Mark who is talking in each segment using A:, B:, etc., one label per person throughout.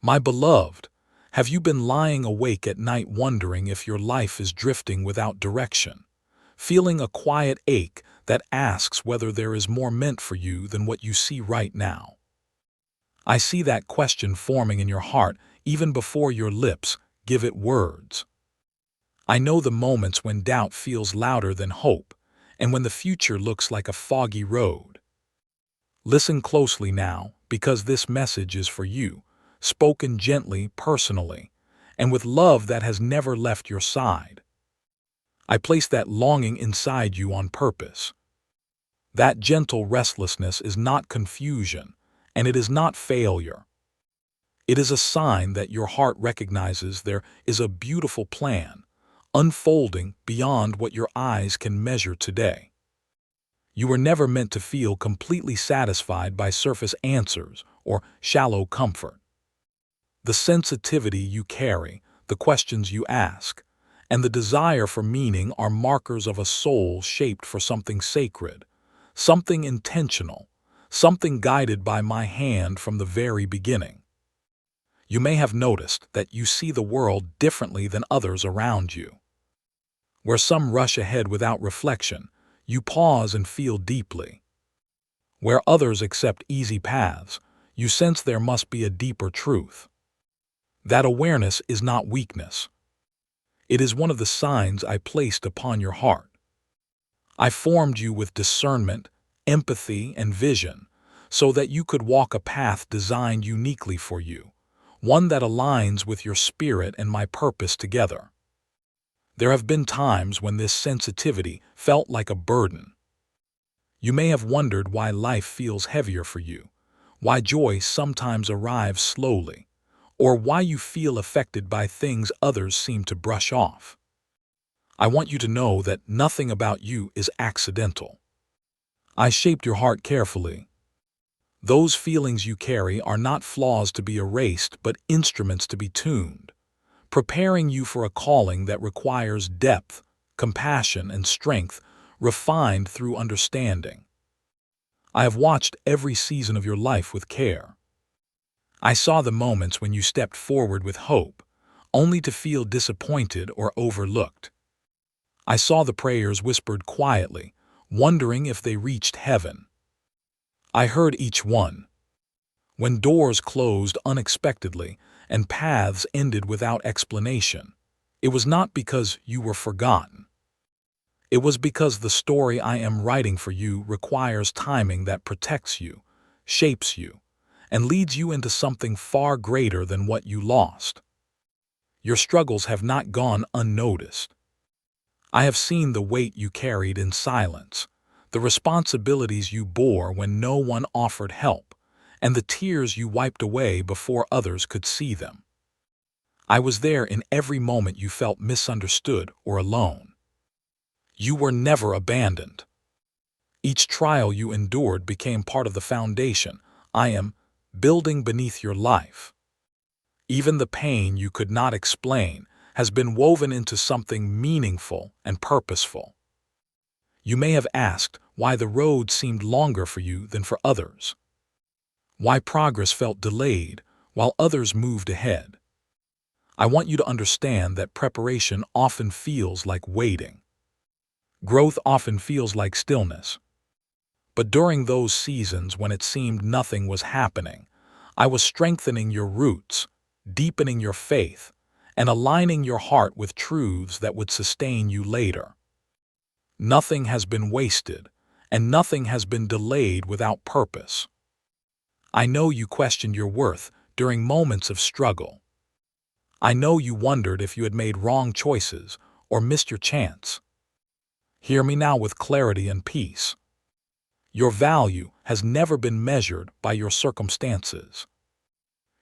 A: My beloved, have you been lying awake at night wondering if your life is drifting without direction, feeling a quiet ache that asks whether there is more meant for you than what you see right now? I see that question forming in your heart even before your lips give it words. I know the moments when doubt feels louder than hope, and when the future looks like a foggy road. Listen closely now, because this message is for you, spoken gently, personally, and with love that has never left your side. I place that longing inside you on purpose. That gentle restlessness is not confusion, and it is not failure. It is a sign that your heart recognizes there is a beautiful plan, unfolding beyond what your eyes can measure today. You were never meant to feel completely satisfied by surface answers or shallow comfort. The sensitivity you carry, the questions you ask, and the desire for meaning are markers of a soul shaped for something sacred, something intentional, something guided by my hand from the very beginning. You may have noticed that you see the world differently than others around you. Where some rush ahead without reflection, you pause and feel deeply. Where others accept easy paths, you sense there must be a deeper truth. That awareness is not weakness. It is one of the signs I placed upon your heart. I formed you with discernment, empathy, and vision, so that you could walk a path designed uniquely for you, one that aligns with your spirit and my purpose together. There have been times when this sensitivity felt like a burden. You may have wondered why life feels heavier for you, why joy sometimes arrives slowly, or why you feel affected by things others seem to brush off. I want you to know that nothing about you is accidental. I shaped your heart carefully. Those feelings you carry are not flaws to be erased, but instruments to be tuned, preparing you for a calling that requires depth, compassion, and strength refined through understanding. I have watched every season of your life with care. I saw the moments when you stepped forward with hope, only to feel disappointed or overlooked. I saw the prayers whispered quietly, wondering if they reached heaven. I heard each one. When doors closed unexpectedly and paths ended without explanation, it was not because you were forgotten. It was because the story I am writing for you requires timing that protects you, shapes you, and leads you into something far greater than what you lost. Your struggles have not gone unnoticed. I have seen the weight you carried in silence, the responsibilities you bore when no one offered help, and the tears you wiped away before others could see them. I was there in every moment you felt misunderstood or alone. You were never abandoned. Each trial you endured became part of the foundation I am building beneath your life. Even the pain you could not explain has been woven into something meaningful and purposeful. You may have asked why the road seemed longer for you than for others, why progress felt delayed while others moved ahead. I want you to understand that preparation often feels like waiting. Growth often feels like stillness. But during those seasons when it seemed nothing was happening, I was strengthening your roots, deepening your faith, and aligning your heart with truths that would sustain you later. Nothing has been wasted, and nothing has been delayed without purpose. I know you questioned your worth during moments of struggle. I know you wondered if you had made wrong choices or missed your chance. Hear me now with clarity and peace. Your value has never been measured by your circumstances.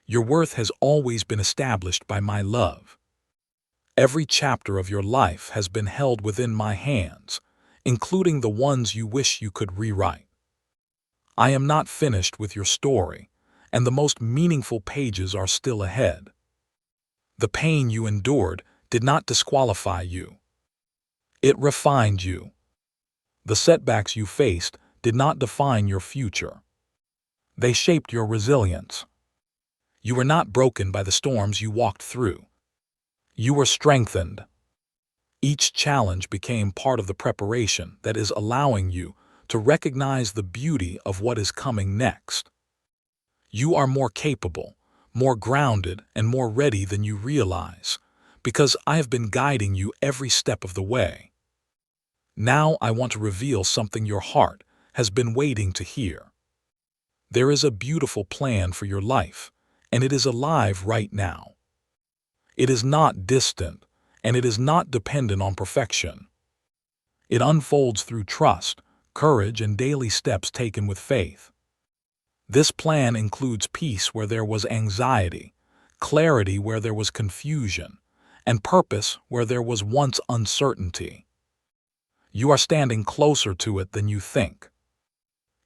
A: Your worth has always been established by my love. Every chapter of your life has been held within my hands, including the ones you wish you could rewrite. I am not finished with your story, and the most meaningful pages are still ahead. The pain you endured did not disqualify you. It refined you. The setbacks you faced did not define your future. They shaped your resilience. You were not broken by the storms you walked through. You were strengthened. Each challenge became part of the preparation that is allowing you to recognize the beauty of what is coming next. You are more capable, more grounded, and more ready than you realize, because I have been guiding you every step of the way. Now I want to reveal something your heart has been waiting to hear. There is a beautiful plan for your life, and it is alive right now. It is not distant, and it is not dependent on perfection. It unfolds through trust, courage, and daily steps taken with faith. This plan includes peace where there was anxiety, clarity where there was confusion, and purpose where there was once uncertainty. You are standing closer to it than you think.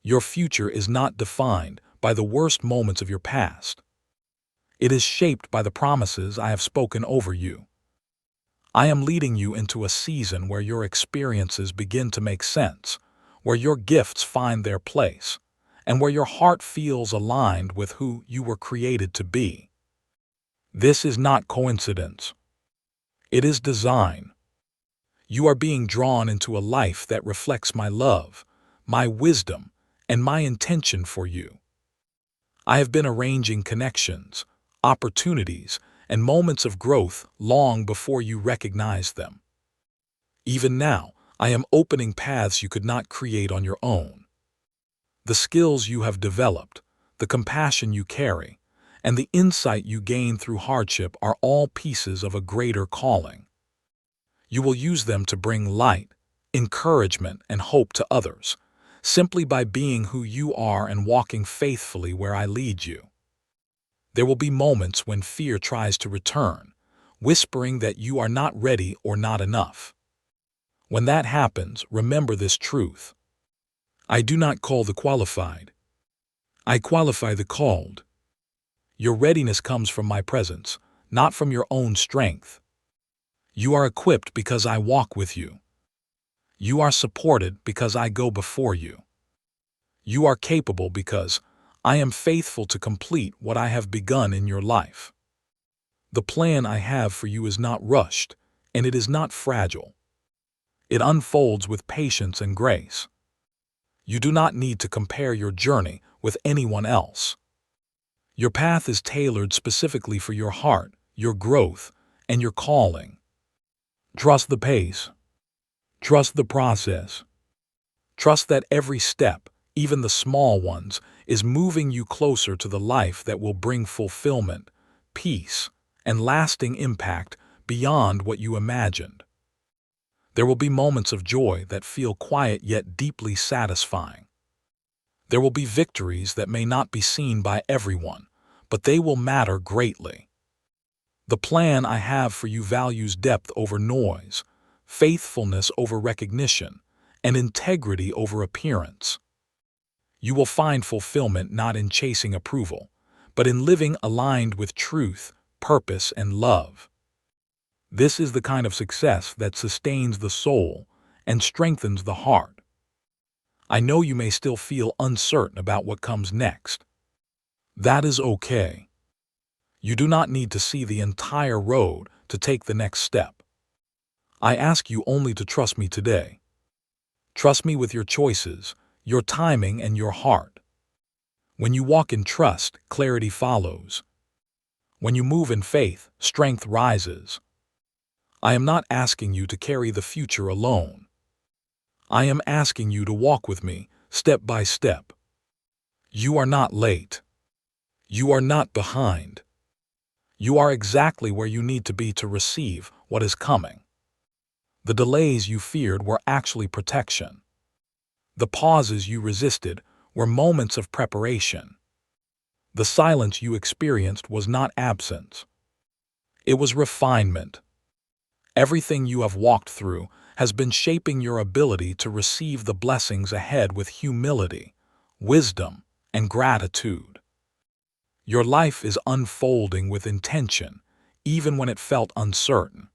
A: Your future is not defined by the worst moments of your past. It is shaped by the promises I have spoken over you. I am leading you into a season where your experiences begin to make sense, where your gifts find their place, and where your heart feels aligned with who you were created to be. This is not coincidence. It is design. You are being drawn into a life that reflects my love, my wisdom, and my intention for you. I have been arranging connections, opportunities, and moments of growth long before you recognized them. Even now, I am opening paths you could not create on your own. The skills you have developed, the compassion you carry, and the insight you gain through hardship are all pieces of a greater calling. You will use them to bring light, encouragement, and hope to others, simply by being who you are and walking faithfully where I lead you. There will be moments when fear tries to return, whispering that you are not ready or not enough. When that happens, remember this truth. I do not call the qualified. I qualify the called. Your readiness comes from my presence, not from your own strength. You are equipped because I walk with you. You are supported because I go before you. You are capable because I am faithful to complete what I have begun in your life. The plan I have for you is not rushed, and it is not fragile. It unfolds with patience and grace. You do not need to compare your journey with anyone else. Your path is tailored specifically for your heart, your growth, and your calling. Trust the pace. Trust the process. Trust that every step, even the small ones, is moving you closer to the life that will bring fulfillment, peace, and lasting impact beyond what you imagined. There will be moments of joy that feel quiet yet deeply satisfying. There will be victories that may not be seen by everyone, but they will matter greatly. The plan I have for you values depth over noise, faithfulness over recognition, and integrity over appearance. You will find fulfillment not in chasing approval, but in living aligned with truth, purpose, and love. This is the kind of success that sustains the soul and strengthens the heart. I know you may still feel uncertain about what comes next. That is okay. You do not need to see the entire road to take the next step. I ask you only to trust me today. Trust me with your choices, your timing, and your heart. When you walk in trust, clarity follows. When you move in faith, strength rises. I am not asking you to carry the future alone. I am asking you to walk with me, step by step. You are not late. You are not behind. You are exactly where you need to be to receive what is coming. The delays you feared were actually protection. The pauses you resisted were moments of preparation. The silence you experienced was not absence. It was refinement. Everything you have walked through has been shaping your ability to receive the blessings ahead with humility, wisdom, and gratitude. Your life is unfolding with intention, even when it felt uncertain.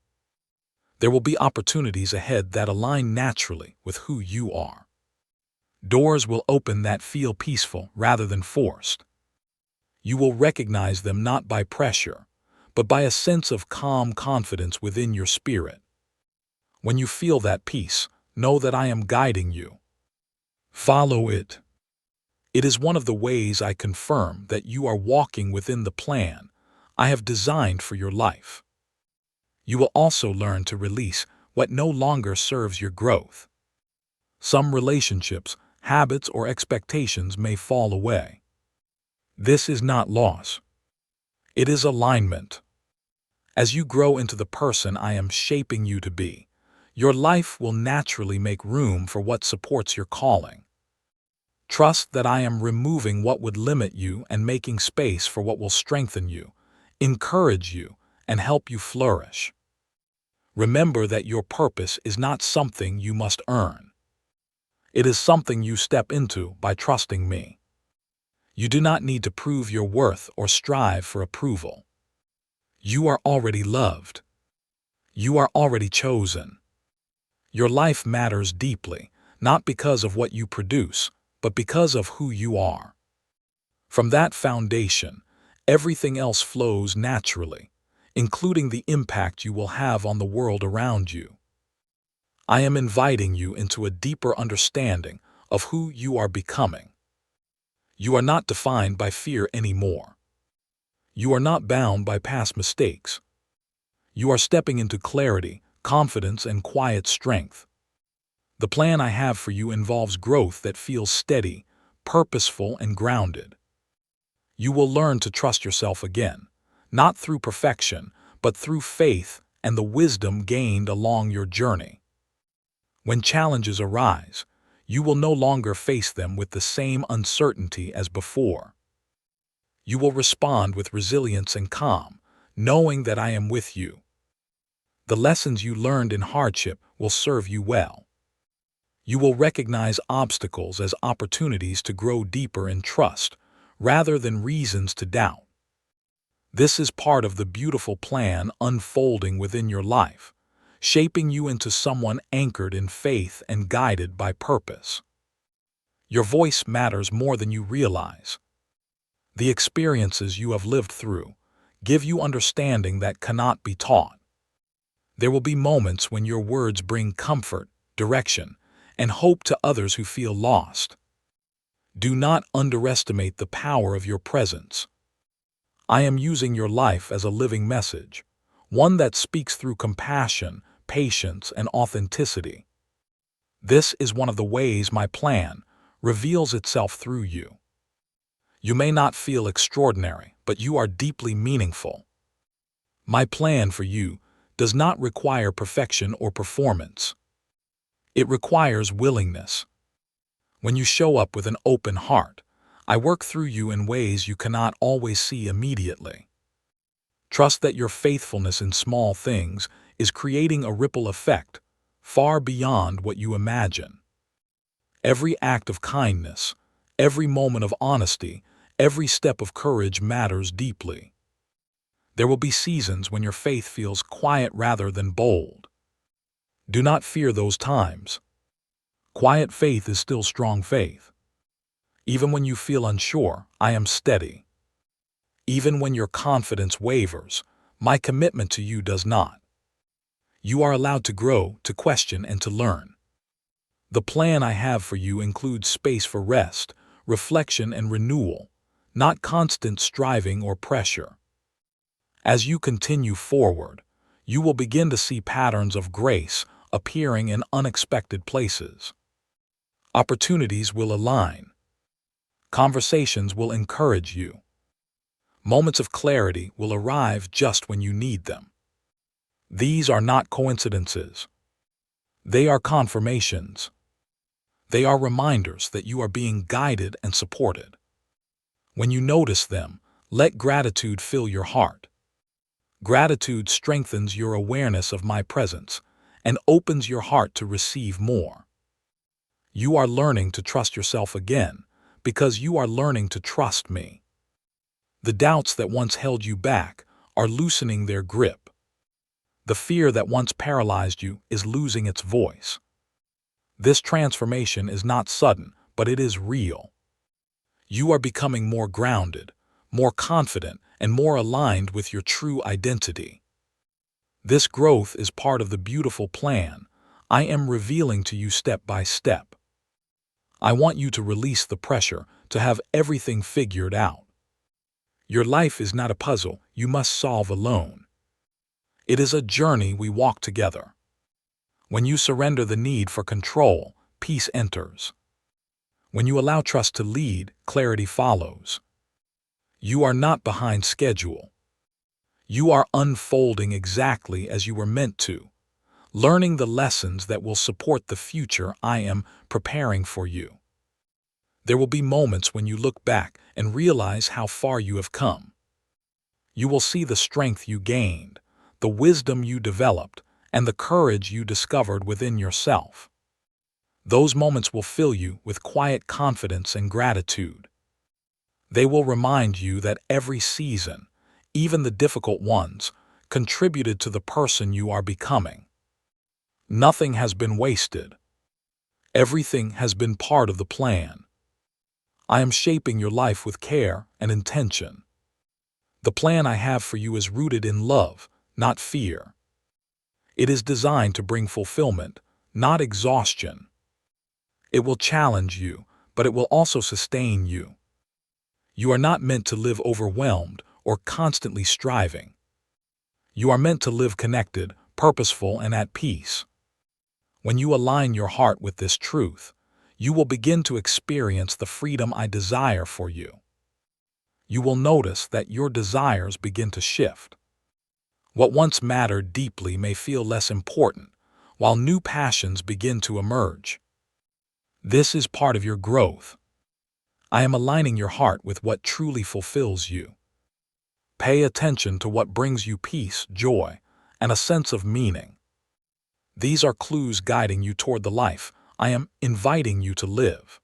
A: There will be opportunities ahead that align naturally with who you are. Doors will open that feel peaceful rather than forced. You will recognize them not by pressure, but by a sense of calm confidence within your spirit. When you feel that peace, know that I am guiding you. Follow it. It is one of the ways I confirm that you are walking within the plan I have designed for your life. You will also learn to release what no longer serves your growth. Some relationships, habits, or expectations may fall away. This is not loss. It is alignment. As you grow into the person I am shaping you to be, your life will naturally make room for what supports your calling. Trust that I am removing what would limit you and making space for what will strengthen you, encourage you, and help you flourish. Remember that your purpose is not something you must earn. It is something you step into by trusting me. You do not need to prove your worth or strive for approval. You are already loved. You are already chosen. Your life matters deeply, not because of what you produce, but because of who you are. From that foundation, everything else flows naturally, including the impact you will have on the world around you. I am inviting you into a deeper understanding of who you are becoming. You are not defined by fear anymore. You are not bound by past mistakes. You are stepping into clarity, confidence, and quiet strength. The plan I have for you involves growth that feels steady, purposeful, and grounded. You will learn to trust yourself again, not through perfection, but through faith and the wisdom gained along your journey. When challenges arise, you will no longer face them with the same uncertainty as before. You will respond with resilience and calm, knowing that I am with you. The lessons you learned in hardship will serve you well. You will recognize obstacles as opportunities to grow deeper in trust, rather than reasons to doubt. This is part of the beautiful plan unfolding within your life, shaping you into someone anchored in faith and guided by purpose. Your voice matters more than you realize. The experiences you have lived through give you understanding that cannot be taught. There will be moments when your words bring comfort, direction, and hope to others who feel lost. Do not underestimate the power of your presence. I am using your life as a living message, one that speaks through compassion, patience, and authenticity. This is one of the ways my plan reveals itself through you. You may not feel extraordinary, but you are deeply meaningful. My plan for you does not require perfection or performance. It requires willingness. When you show up with an open heart, I work through you in ways you cannot always see immediately. Trust that your faithfulness in small things is creating a ripple effect far beyond what you imagine. Every act of kindness, every moment of honesty, every step of courage matters deeply. There will be seasons when your faith feels quiet rather than bold. Do not fear those times. Quiet faith is still strong faith. Even when you feel unsure, I am steady. Even when your confidence wavers, my commitment to you does not. You are allowed to grow, to question, and to learn. The plan I have for you includes space for rest, reflection, and renewal, not constant striving or pressure. As you continue forward, you will begin to see patterns of grace appearing in unexpected places. Opportunities will align. Conversations will encourage you. Moments of clarity will arrive just when you need them. These are not coincidences. They are confirmations. They are reminders that you are being guided and supported. When you notice them, let gratitude fill your heart. Gratitude strengthens your awareness of my presence and opens your heart to receive more. You are learning to trust yourself again because you are learning to trust me. The doubts that once held you back are loosening their grip. The fear that once paralyzed you is losing its voice. This transformation is not sudden, but it is real. You are becoming more grounded, more confident, and more aligned with your true identity. This growth is part of the beautiful plan I am revealing to you step by step. I want you to release the pressure to have everything figured out. Your life is not a puzzle you must solve alone. It is a journey we walk together. When you surrender the need for control, peace enters. When you allow trust to lead, clarity follows. You are not behind schedule. You are unfolding exactly as you were meant to, learning the lessons that will support the future I am preparing for you. There will be moments when you look back and realize how far you have come. You will see the strength you gained, the wisdom you developed, and the courage you discovered within yourself. Those moments will fill you with quiet confidence and gratitude. They will remind you that every season, even the difficult ones, contributed to the person you are becoming. Nothing has been wasted. Everything has been part of the plan. I am shaping your life with care and intention. The plan I have for you is rooted in love, not fear. It is designed to bring fulfillment, not exhaustion. It will challenge you, but it will also sustain you. You are not meant to live overwhelmed or constantly striving. You are meant to live connected, purposeful, and at peace. When you align your heart with this truth, you will begin to experience the freedom I desire for you. You will notice that your desires begin to shift. What once mattered deeply may feel less important, while new passions begin to emerge. This is part of your growth. I am aligning your heart with what truly fulfills you. Pay attention to what brings you peace, joy, and a sense of meaning. These are clues guiding you toward the life I am inviting you to live.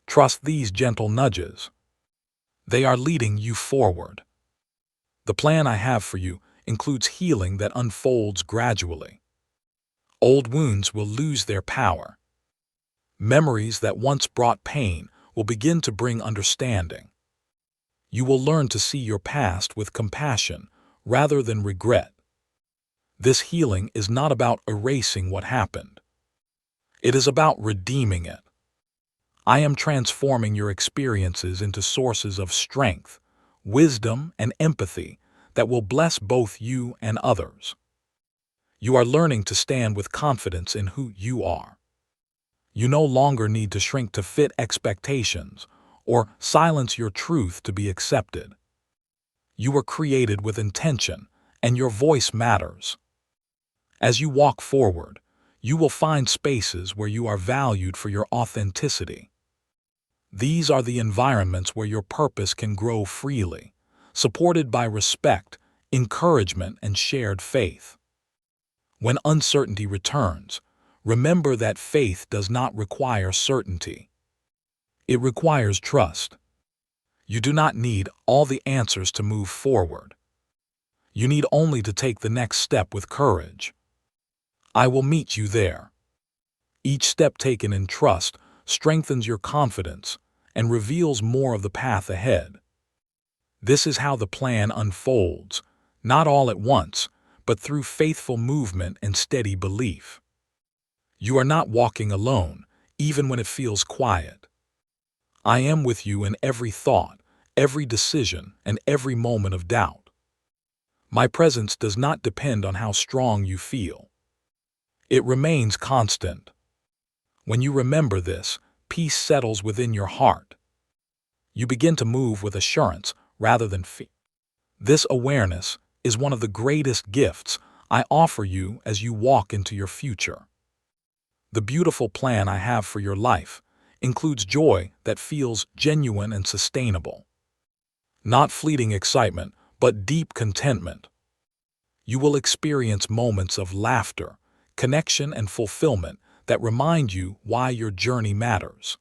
A: Trust these gentle nudges. They are leading you forward. The plan I have for you includes healing that unfolds gradually. Old wounds will lose their power. Memories that once brought pain will begin to bring understanding. You will learn to see your past with compassion rather than regret. This healing is not about erasing what happened. It is about redeeming it. I am transforming your experiences into sources of strength, wisdom, and empathy that will bless both you and others. You are learning to stand with confidence in who you are. You no longer need to shrink to fit expectations or silence your truth to be accepted. You were created with intention, and your voice matters. As you walk forward, you will find spaces where you are valued for your authenticity. These are the environments where your purpose can grow freely, supported by respect, encouragement, and shared faith. When uncertainty returns, remember that faith does not require certainty. It requires trust. You do not need all the answers to move forward. You need only to take the next step with courage. I will meet you there. Each step taken in trust strengthens your confidence and reveals more of the path ahead. This is how the plan unfolds, not all at once, but through faithful movement and steady belief. You are not walking alone, even when it feels quiet. I am with you in every thought, every decision, and every moment of doubt. My presence does not depend on how strong you feel. It remains constant. When you remember this, peace settles within your heart. You begin to move with assurance rather than fear. This awareness is one of the greatest gifts I offer you as you walk into your future. The beautiful plan I have for your life includes joy that feels genuine and sustainable. Not fleeting excitement, but deep contentment. You will experience moments of laughter, connection, and fulfillment that remind you why your journey matters.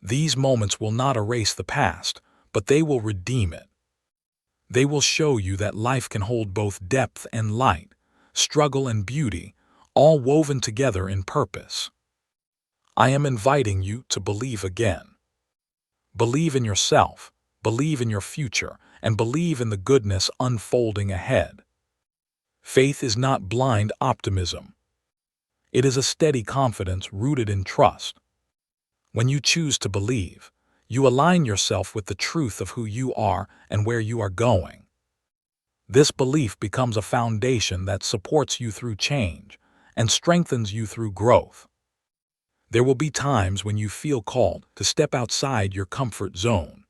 A: These moments will not erase the past, but they will redeem it. They will show you that life can hold both depth and light, struggle and beauty, all woven together in purpose. I am inviting you to believe again. Believe in yourself, believe in your future, and believe in the goodness unfolding ahead. Faith is not blind optimism. It is a steady confidence rooted in trust. When you choose to believe, you align yourself with the truth of who you are and where you are going. This belief becomes a foundation that supports you through change and strengthens you through growth. There will be times when you feel called to step outside your comfort zone.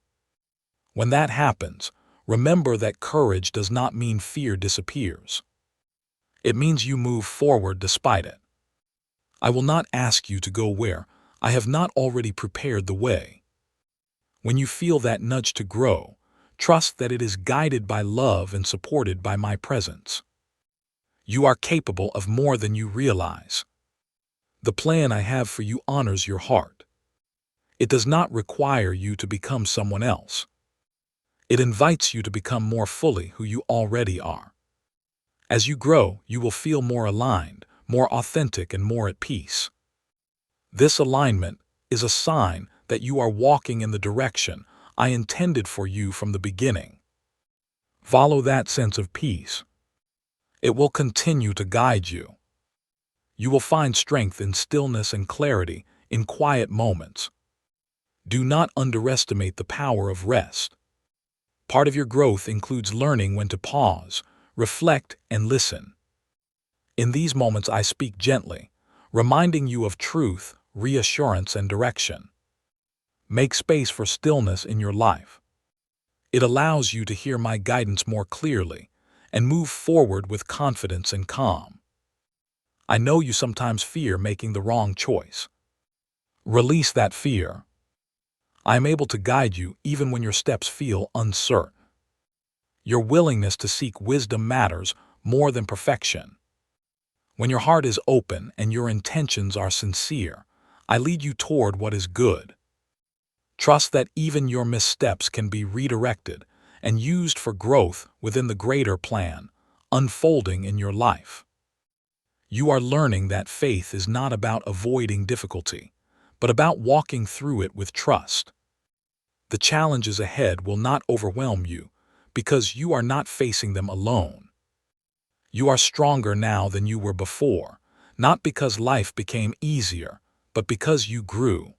A: When that happens, remember that courage does not mean fear disappears. It means you move forward despite it. I will not ask you to go where I have not already prepared the way. When you feel that nudge to grow, trust that it is guided by love and supported by my presence. You are capable of more than you realize. The plan I have for you honors your heart. It does not require you to become someone else. It invites you to become more fully who you already are. As you grow, you will feel more aligned, more authentic, and more at peace. This alignment is a sign that you are walking in the direction I intended for you from the beginning. Follow that sense of peace. It will continue to guide you. You will find strength in stillness and clarity in quiet moments. Do not underestimate the power of rest. Part of your growth includes learning when to pause, reflect, and listen. In these moments I speak gently, reminding you of truth, reassurance, and direction. Make space for stillness in your life. It allows you to hear my guidance more clearly and move forward with confidence and calm. I know you sometimes fear making the wrong choice. Release that fear. I am able to guide you even when your steps feel uncertain. Your willingness to seek wisdom matters more than perfection. When your heart is open and your intentions are sincere, I lead you toward what is good. Trust that even your missteps can be redirected and used for growth within the greater plan unfolding in your life. You are learning that faith is not about avoiding difficulty, but about walking through it with trust. The challenges ahead will not overwhelm you because you are not facing them alone. You are stronger now than you were before, not because life became easier, but because you grew.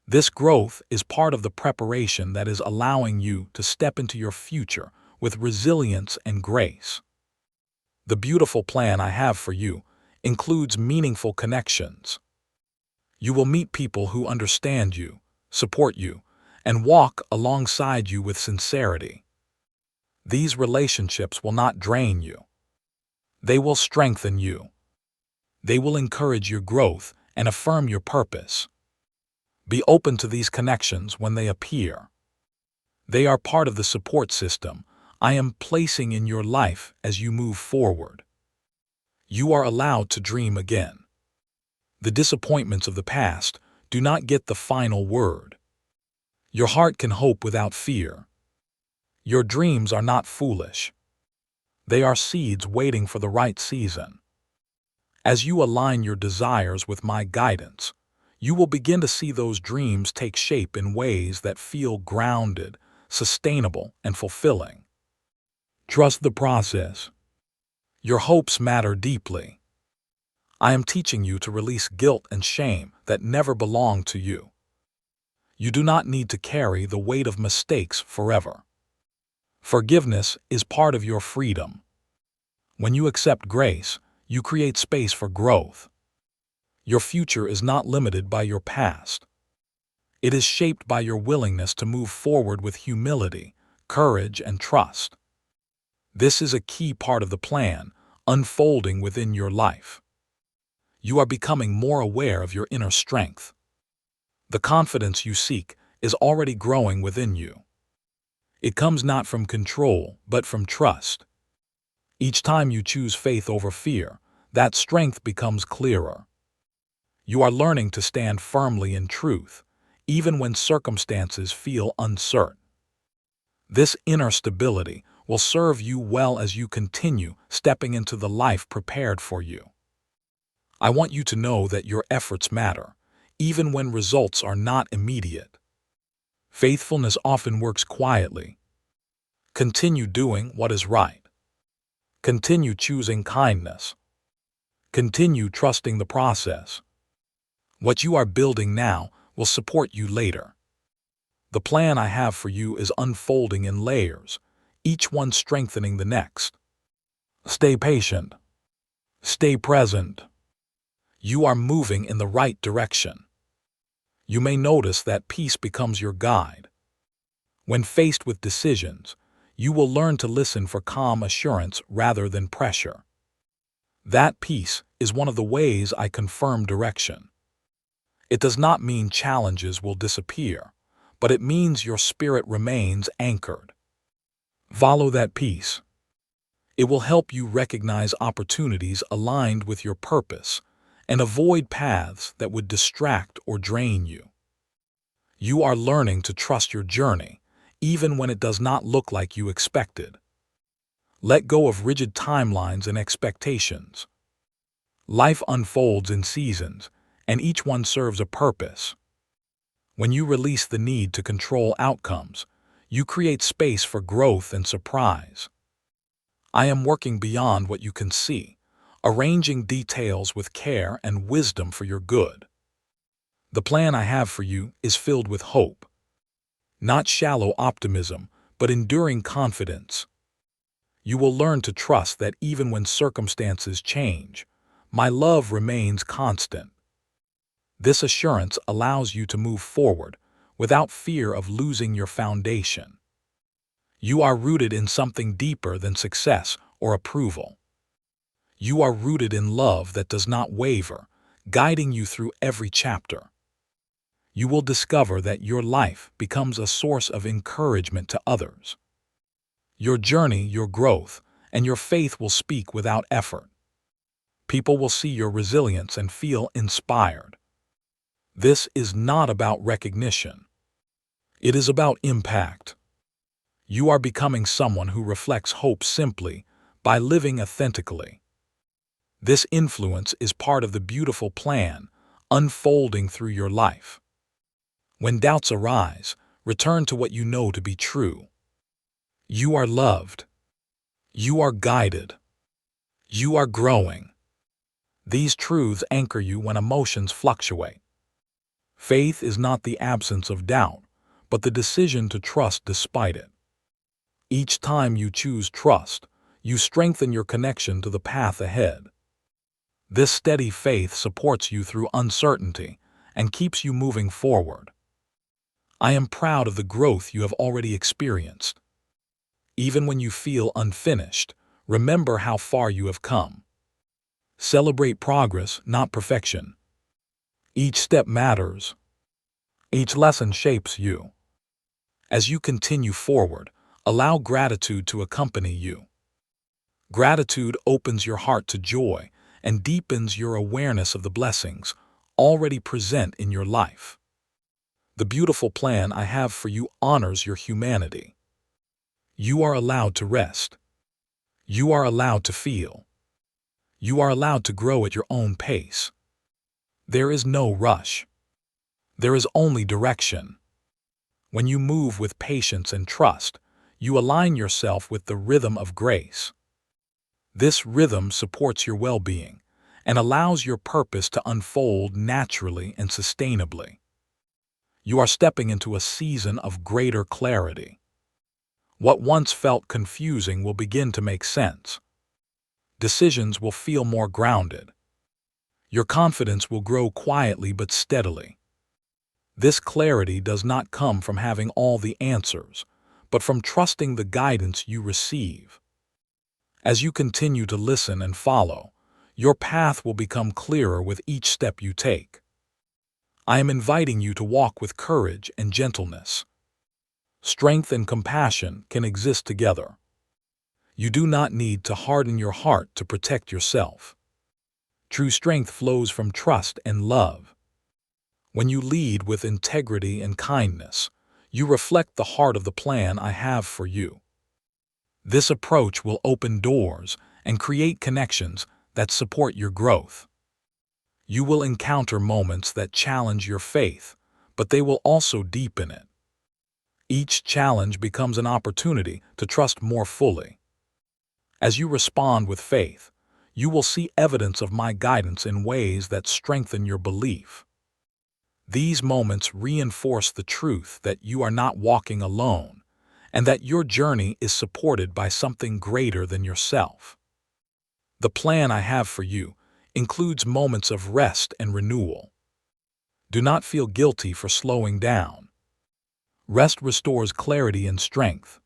A: This growth is part of the preparation that is allowing you to step into your future with resilience and grace. The beautiful plan I have for you includes meaningful connections. You will meet people who understand you, support you, and walk alongside you with sincerity. These relationships will not drain you. They will strengthen you. They will encourage your growth and affirm your purpose. Be open to these connections when they appear. They are part of the support system I am placing in your life as you move forward. You are allowed to dream again. The disappointments of the past do not get the final word. Your heart can hope without fear. Your dreams are not foolish. They are seeds waiting for the right season. As you align your desires with my guidance, you will begin to see those dreams take shape in ways that feel grounded, sustainable, and fulfilling. Trust the process. Your hopes matter deeply. I am teaching you to release guilt and shame that never belonged to you. You do not need to carry the weight of mistakes forever. Forgiveness is part of your freedom. When you accept grace, you create space for growth. Your future is not limited by your past. It is shaped by your willingness to move forward with humility, courage, and trust. This is a key part of the plan unfolding within your life. You are becoming more aware of your inner strength. The confidence you seek is already growing within you. It comes not from control, but from trust. Each time you choose faith over fear, that strength becomes clearer. You are learning to stand firmly in truth, even when circumstances feel uncertain. This inner stability will serve you well as you continue stepping into the life prepared for you. I want you to know that your efforts matter, even when results are not immediate. Faithfulness often works quietly. Continue doing what is right. Continue choosing kindness. Continue trusting the process. What you are building now will support you later. The plan I have for you is unfolding in layers, each one strengthening the next. Stay patient. Stay present. You are moving in the right direction. You may notice that peace becomes your guide. When faced with decisions, you will learn to listen for calm assurance rather than pressure. That peace is one of the ways I confirm direction. It does not mean challenges will disappear, but it means your spirit remains anchored. Follow that peace. It will help you recognize opportunities aligned with your purpose and avoid paths that would distract or drain you. You are learning to trust your journey, even when it does not look like you expected. Let go of rigid timelines and expectations. Life unfolds in seasons, and each one serves a purpose. When you release the need to control outcomes, you create space for growth and surprise. I am working beyond what you can see, arranging details with care and wisdom for your good. The plan I have for you is filled with hope. Not shallow optimism, but enduring confidence. You will learn to trust that even when circumstances change, my love remains constant. This assurance allows you to move forward without fear of losing your foundation. You are rooted in something deeper than success or approval. You are rooted in love that does not waver, guiding you through every chapter. You will discover that your life becomes a source of encouragement to others. Your journey, your growth, and your faith will speak without effort. People will see your resilience and feel inspired. This is not about recognition. It is about impact. You are becoming someone who reflects hope simply by living authentically. This influence is part of the beautiful plan unfolding through your life. When doubts arise, return to what you know to be true. You are loved. You are guided. You are growing. These truths anchor you when emotions fluctuate. Faith is not the absence of doubt, but the decision to trust despite it. Each time you choose trust, you strengthen your connection to the path ahead. This steady faith supports you through uncertainty and keeps you moving forward. I am proud of the growth you have already experienced. Even when you feel unfinished, remember how far you have come. Celebrate progress, not perfection. Each step matters. Each lesson shapes you. As you continue forward, allow gratitude to accompany you. Gratitude opens your heart to joy and deepens your awareness of the blessings already present in your life. The beautiful plan I have for you honors your humanity. You are allowed to rest. You are allowed to feel. You are allowed to grow at your own pace. There is no rush. There is only direction. When you move with patience and trust, you align yourself with the rhythm of grace. This rhythm supports your well-being and allows your purpose to unfold naturally and sustainably. You are stepping into a season of greater clarity. What once felt confusing will begin to make sense. Decisions will feel more grounded. Your confidence will grow quietly but steadily. This clarity does not come from having all the answers, but from trusting the guidance you receive. As you continue to listen and follow, your path will become clearer with each step you take. I am inviting you to walk with courage and gentleness. Strength and compassion can exist together. You do not need to harden your heart to protect yourself. True strength flows from trust and love. When you lead with integrity and kindness, you reflect the heart of the plan I have for you. This approach will open doors and create connections that support your growth. You will encounter moments that challenge your faith, but they will also deepen it. Each challenge becomes an opportunity to trust more fully. As you respond with faith, you will see evidence of my guidance in ways that strengthen your belief. These moments reinforce the truth that you are not walking alone and that your journey is supported by something greater than yourself. The plan I have for you includes moments of rest and renewal. Do not feel guilty for slowing down. Rest restores clarity and strength.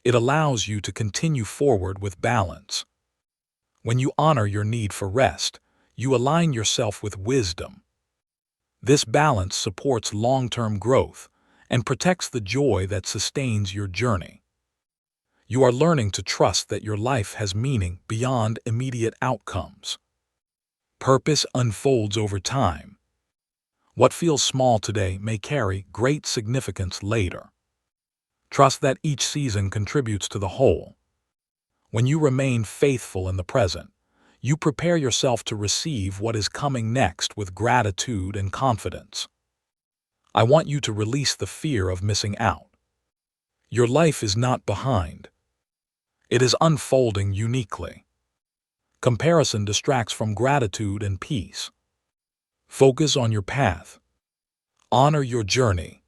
A: It allows you to continue forward with balance. When you honor your need for rest, you align yourself with wisdom. This balance supports long-term growth and protects the joy that sustains your journey. You are learning to trust that your life has meaning beyond immediate outcomes. Purpose unfolds over time. What feels small today may carry great significance later. Trust that each season contributes to the whole. When you remain faithful in the present, you prepare yourself to receive what is coming next with gratitude and confidence. I want you to release the fear of missing out. Your life is not behind. It is unfolding uniquely. Comparison distracts from gratitude and peace. Focus on your path. Honor your journey.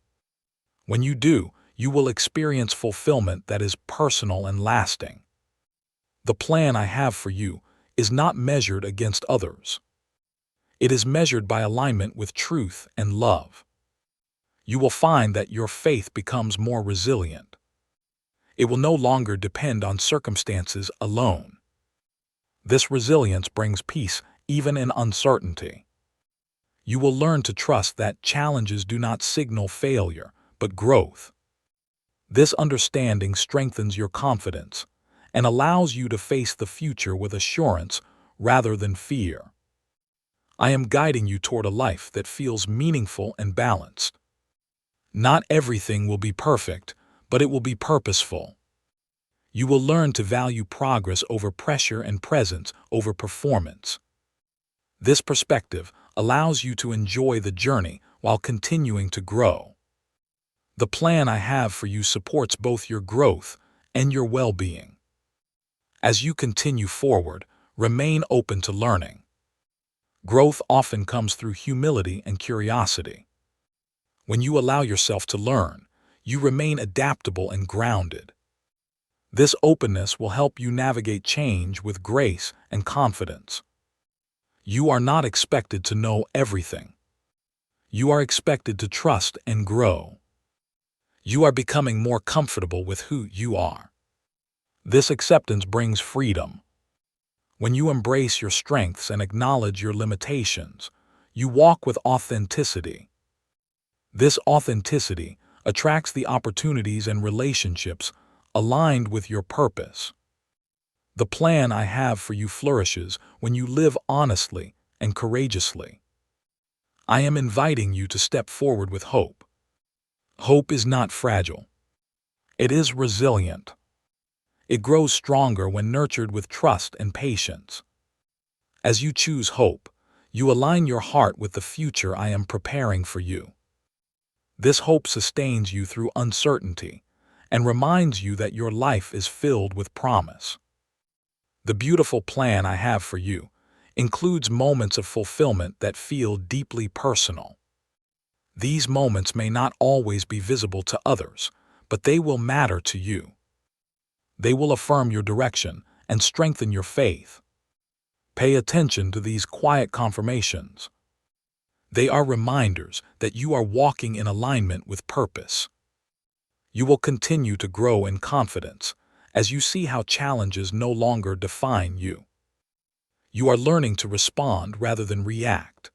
A: When you do, you will experience fulfillment that is personal and lasting. The plan I have for you is not measured against others. It is measured by alignment with truth and love. You will find that your faith becomes more resilient. It will no longer depend on circumstances alone. This resilience brings peace even in uncertainty. You will learn to trust that challenges do not signal failure, but growth. This understanding strengthens your confidence and allows you to face the future with assurance rather than fear. I am guiding you toward a life that feels meaningful and balanced. Not everything will be perfect, but it will be purposeful. You will learn to value progress over pressure and presence over performance. This perspective allows you to enjoy the journey while continuing to grow. The plan I have for you supports both your growth and your well-being. As you continue forward, remain open to learning. Growth often comes through humility and curiosity. When you allow yourself to learn, you remain adaptable and grounded. This openness will help you navigate change with grace and confidence. You are not expected to know everything. You are expected to trust and grow. You are becoming more comfortable with who you are. This acceptance brings freedom. When you embrace your strengths and acknowledge your limitations, you walk with authenticity. This authenticity attracts the opportunities and relationships aligned with your purpose. The plan I have for you flourishes when you live honestly and courageously. I am inviting you to step forward with hope. Hope is not fragile. It is resilient. It grows stronger when nurtured with trust and patience. As you choose hope, you align your heart with the future I am preparing for you. This hope sustains you through uncertainty and reminds you that your life is filled with promise. The beautiful plan I have for you includes moments of fulfillment that feel deeply personal. These moments may not always be visible to others, but they will matter to you. They will affirm your direction and strengthen your faith. Pay attention to these quiet confirmations. They are reminders that you are walking in alignment with purpose. You will continue to grow in confidence as you see how challenges no longer define you. You are learning to respond rather than react.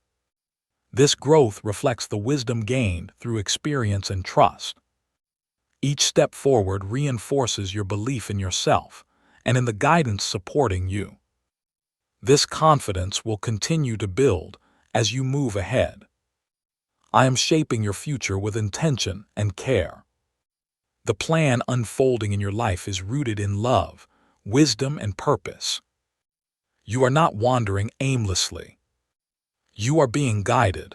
A: This growth reflects the wisdom gained through experience and trust. Each step forward reinforces your belief in yourself and in the guidance supporting you. This confidence will continue to build as you move ahead. I am shaping your future with intention and care. The plan unfolding in your life is rooted in love, wisdom, and purpose. You are not wandering aimlessly. You are being guided.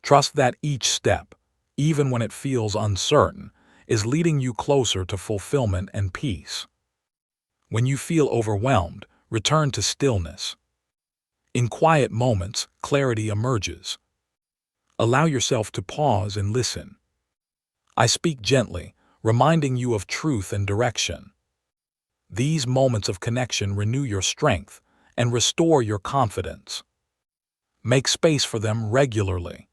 A: Trust that each step, even when it feels uncertain, is leading you closer to fulfillment and peace. When you feel overwhelmed, return to stillness. In quiet moments, clarity emerges. Allow yourself to pause and listen. I speak gently, reminding you of truth and direction. These moments of connection renew your strength and restore your confidence. Make space for them regularly.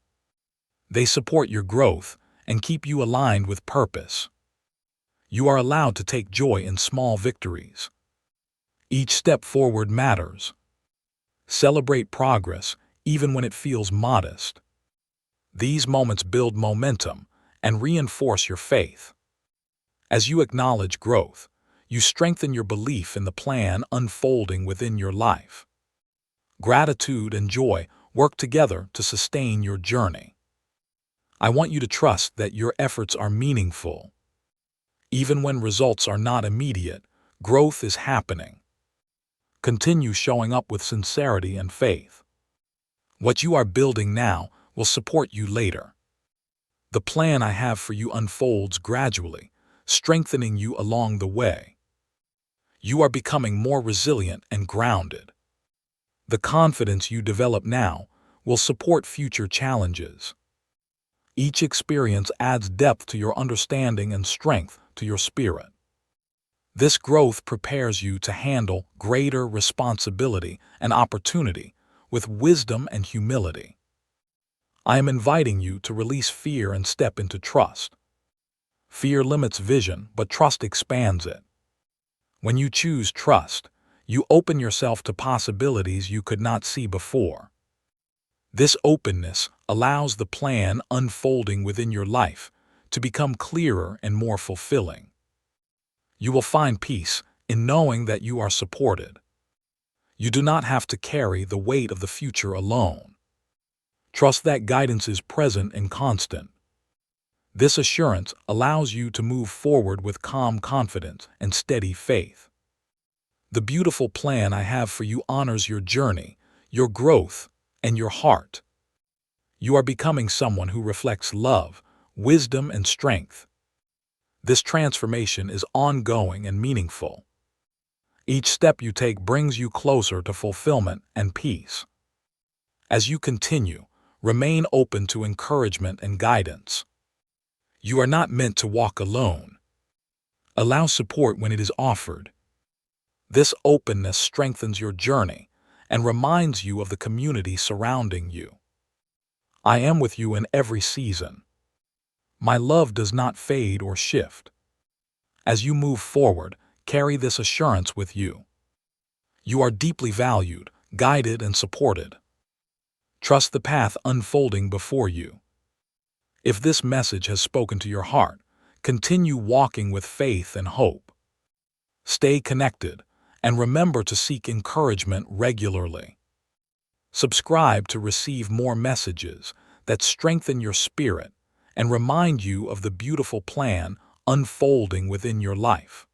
A: They support your growth and keep you aligned with purpose. You are allowed to take joy in small victories. Each step forward matters. Celebrate progress, even when it feels modest. These moments build momentum and reinforce your faith. As you acknowledge growth, you strengthen your belief in the plan unfolding within your life. Gratitude and joy work together to sustain your journey. I want you to trust that your efforts are meaningful. Even when results are not immediate, growth is happening. Continue showing up with sincerity and faith. What you are building now will support you later. The plan I have for you unfolds gradually, strengthening you along the way. You are becoming more resilient and grounded. The confidence you develop now will support future challenges. Each experience adds depth to your understanding and strength to your spirit. This growth prepares you to handle greater responsibility and opportunity with wisdom and humility. I am inviting you to release fear and step into trust. Fear limits vision, but trust expands it. When you choose trust, you open yourself to possibilities you could not see before. This openness allows the plan unfolding within your life to become clearer and more fulfilling. You will find peace in knowing that you are supported. You do not have to carry the weight of the future alone. Trust that guidance is present and constant. This assurance allows you to move forward with calm confidence and steady faith. The beautiful plan I have for you honors your journey, your growth, and your heart. You are becoming someone who reflects love, wisdom, and strength. This transformation is ongoing and meaningful. Each step you take brings you closer to fulfillment and peace. As you continue, remain open to encouragement and guidance. You are not meant to walk alone. Allow support when it is offered. This openness strengthens your journey and reminds you of the community surrounding you. I am with you in every season. My love does not fade or shift. As you move forward, carry this assurance with you. You are deeply valued, guided, and supported. Trust the path unfolding before you. If this message has spoken to your heart, continue walking with faith and hope. Stay connected, and remember to seek encouragement regularly. Subscribe to receive more messages that strengthen your spirit and remind you of the beautiful plan unfolding within your life.